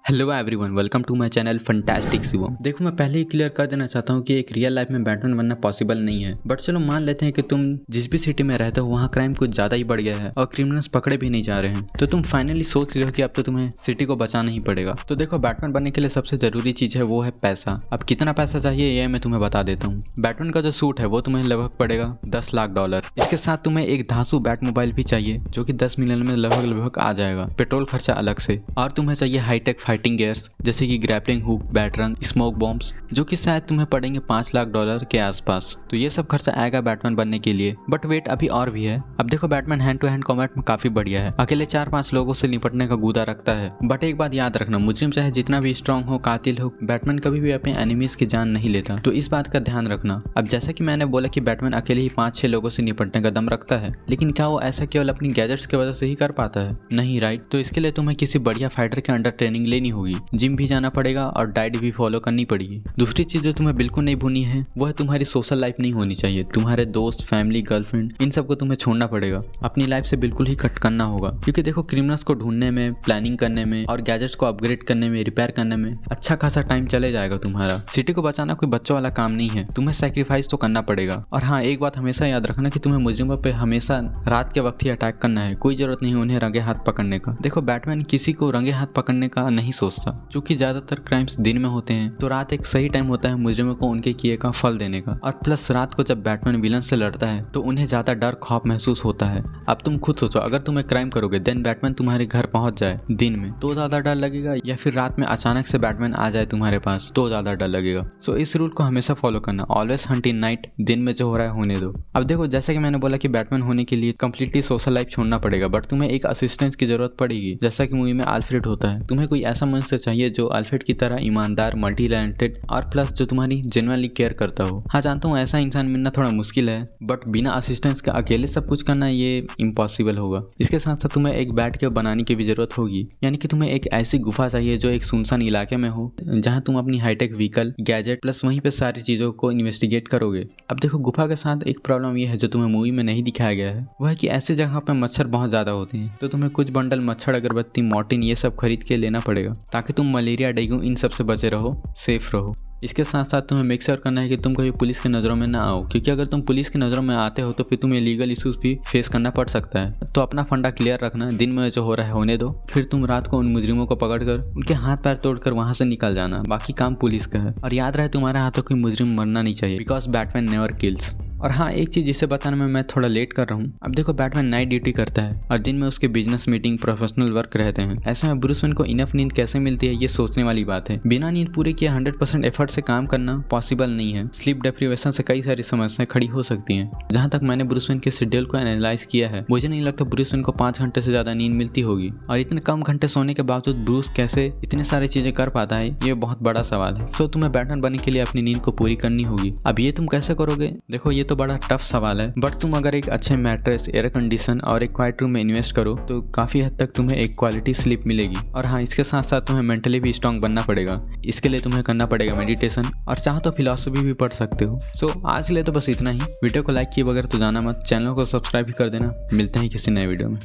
Hello everyone, welcome to my channel fantastic Shivam. देखो, मैं पहले ही क्लियर कर देना चाहता हूँ कि एक रियल लाइफ में बैटमैन बनना पॉसिबल नहीं है। बट चलो मान लेते हैं कि तुम जिस भी सिटी में रहते हो वहाँ क्राइम कुछ ज्यादा ही बढ़ गया है और क्रिमिनल्स पकड़े भी नहीं जा रहे हैं, तो तुम फाइनली सोच रहे हो कि अब तो तुम्हें सिटी को बचाना ही पड़ेगा। तो देखो, बैटमैन बनने के लिए सबसे जरूरी चीज है वो है पैसा। अब कितना पैसा चाहिए ये मैं तुम्हें बता देता हूँ। बैटमैन का जो सूट है वो तुम्हें लगभग पड़ेगा $10 लाख। इसके साथ तुम्हें एक धांसू बैट मोबाइल भी चाहिए जो कि 10 मिलियन में लगभग आ जाएगा, पेट्रोल खर्चा अलग से। और तुम्हें चाहिए हाईटेक फाइटिंग गियर्स जैसे कि ग्रैपलिंग हुक, बैटरंग, स्मोक बॉम्ब्स, जो कि शायद तुम्हें पड़ेंगे $5 लाख के आसपास। तो ये सब खर्चा आएगा बैटमैन बनने के लिए। बट वेट, अभी और भी है। अब देखो, Batman hand to hand combat में काफी बढ़िया है, अकेले 4-5 लोगों से निपटने का गुदा रखता है। बट एक बात याद रखना, मुजरिम चाहे जितना भी स्ट्रांग हो, कातिल हो, बैटमैन कभी भी अपने एनिमीज की जान नहीं लेता, तो इस बात का ध्यान रखना। अब जैसा कि मैंने बोला कि बैटमैन अकेले ही 5-6 लोगों से निपटने का दम रखता है, लेकिन क्या वो ऐसा केवल अपनी गैजेट्स की वजह से ही कर पाता है? नहीं, राइट। तो इसके लिए तुम्हें किसी बढ़िया फाइटर के अंडर ट्रेनिंग लेनी होगी, जिम भी जाना पड़ेगा और डाइट भी फॉलो करनी पड़ेगी। दूसरी चीज जो तुम्हें बिल्कुल नहीं भूलनी है वो है तुम्हारी सोशल लाइफ नहीं होनी चाहिए। तुम्हारे दोस्त, फैमिली, गर्लफ्रेंड, इन सबको तुम्हें छोड़ना पड़ेगा, अपनी लाइफ से बिल्कुल ही कट करना होगा। क्योंकि देखो, क्रिमिनल्स को ढूंढने में, प्लानिंग करने में और गैजेट्स को अपग्रेड करने में, रिपेयर करने में अच्छा खासा टाइम चले जाएगा तुम्हारा। सिटी को बचाना कोई बच्चों वाला काम नहीं है, तुम्हें सैक्रिफाइस तो करना पड़ेगा। और हाँ, एक बात हमेशा याद रखना कि तुम्हें मुजरिमों पे हमेशा रात के वक्त ही अटैक करना है, कोई जरूरत नहीं उन्हें रंगे हाथ पकड़ने का। देखो, बैटमैन किसी को रंगे हाथ पकड़ने का नहीं सोचता, क्योंकि ज्यादातर क्राइम्स दिन में होते हैं, तो रात एक सही टाइम होता है मुजरिमों को उनके किए का फल देने का। और प्लस रात को जब बैटमैन विलन से लड़ता है तो उन्हें ज्यादा डर खौफ महसूस होता है। अब तुम खुद सोचो, अगर तुम एक क्राइम करोगे देन बैटमैन तुम्हारे घर पहुंच जाए दिन में, तो ज्यादा डर लगेगा, या फिर रात में अचानक से बैटमैन आ जाए तुम्हारे पास तो ज्यादा डर लगेगा। सो इस रूल को हमेशा फॉलो करना, ऑलवेज हंट इन नाइट। दिन में जो हो रहा है होने दो। अब देखो, जैसा कि मैंने बोला कि बैटमैन होने के लिए कंप्लीटली सोशल लाइफ छोड़ना पड़ेगा, बट तुम्हें एक असिस्टेंस की जरूरत पड़ेगी, जैसा कि मूवी में अल्फ्रेड होता है। तुम्हें कोई ऐसा मनुष्य चाहिए जो अल्फ्रेड की तरह ईमानदार, मल्टी टैलेंटेड और प्लस जो तुम्हारी जेन्युइनली केयर करता हो। हाँ, जानता हूँ ऐसा इंसान मिलना थोड़ा मुश्किल है, बट बिना असिस्टेंस के अकेले सब कुछ करना ये इम्पॉसिबल होगा। इसके साथ साथ तुम्हें एक बैट के बनाने की भी जरूरत होगी, यानी कि तुम्हें एक ऐसी गुफा चाहिए जो एक सुनसान इलाके में हो, जहाँ तुम अपनी हाईटेक व्हीकल, गैजेट प्लस वहीं पे सारी चीजों को इन्वेस्टिगेट करोगे। अब देखो, गुफा के साथ एक प्रॉब्लम ये है जो तुम्हें मूवी में नहीं दिखाया गया है, वह है कि ऐसी जगह पे मच्छर बहुत ज्यादा होते हैं, तो तुम्हें कुछ बंडल मच्छर अगरबत्ती, मॉर्टिन ये सब खरीद के लेना पड़ेगा, ताकि तुम मलेरिया, डेंगू इन सब से बचे रहो, सेफ रहो। इसके साथ साथ तुम्हें मेक श्योर करना है कि तुम कभी पुलिस की नज़रों में ना आओ, क्योंकि अगर तुम पुलिस की नज़रों में आते हो तो फिर तुम्हें लीगल इश्यूज भी फेस करना पड़ सकता है। तो अपना फंडा क्लियर रखना, दिन में जो हो रहा है होने दो, फिर तुम रात को उन मुजरिमों को पकड़कर उनके हाथ पैर तोड़कर वहां से निकल जाना। बाकी काम पुलिस का है। और याद रहे, तुम्हारे हाथों कोई मुजरिम मरना नहीं चाहिए, बिकॉज बैटमैन नेवर किल्स। और हाँ, एक चीज जिसे बताने में मैं थोड़ा लेट कर रहा हूँ। अब देखो, बैटमैन नाइट ड्यूटी करता है और दिन में उसके बिजनेस मीटिंग, प्रोफेशनल वर्क रहते हैं। ऐसे में ब्रूस वेन को इनफ नींद कैसे मिलती है ये सोचने वाली बात है। बिना नींद पूरे किए 100% एफर्ट से काम करना पॉसिबल नहीं है। स्लीप डेप्रिवेशन से कई सारी समस्याएं खड़ी हो सकती हैं। जहां तक मैंने ब्रूस वेन के शेड्यूल को एनालाइज किया है, मुझे नहीं लगता ब्रूस वेन को 5 घंटे से ज्यादा नींद मिलती होगी। और इतने कम घंटे सोने के बावजूद ब्रूस कैसे इतने सारी चीजें कर पाता है, ये बहुत बड़ा सवाल है। सो तुम्हें बैटमैन बनने के लिए अपनी नींद को पूरी करनी होगी। अब ये तुम कैसे करोगे? देखो, ये तो बड़ा टफ सवाल है, बट तुम अगर एक अच्छे मैट्रेस, एयर कंडीशन और एक क्वाइट रूम में इन्वेस्ट करो तो काफी हद तक तुम्हें एक क्वालिटी स्लीप मिलेगी। और हाँ, इसके साथ साथ तुम्हें मेंटली भी स्ट्रांग बनना पड़ेगा। इसके लिए तुम्हें करना पड़ेगा मेडिटेशन, और चाहो तो फिलॉसफी भी पढ़ सकते हो। सो आज के लिए तो बस इतना ही। वीडियो को लाइक किए बगैर तो जाना मत, चैनल को सब्सक्राइब भी कर देना। मिलते हैं किसी नए वीडियो में।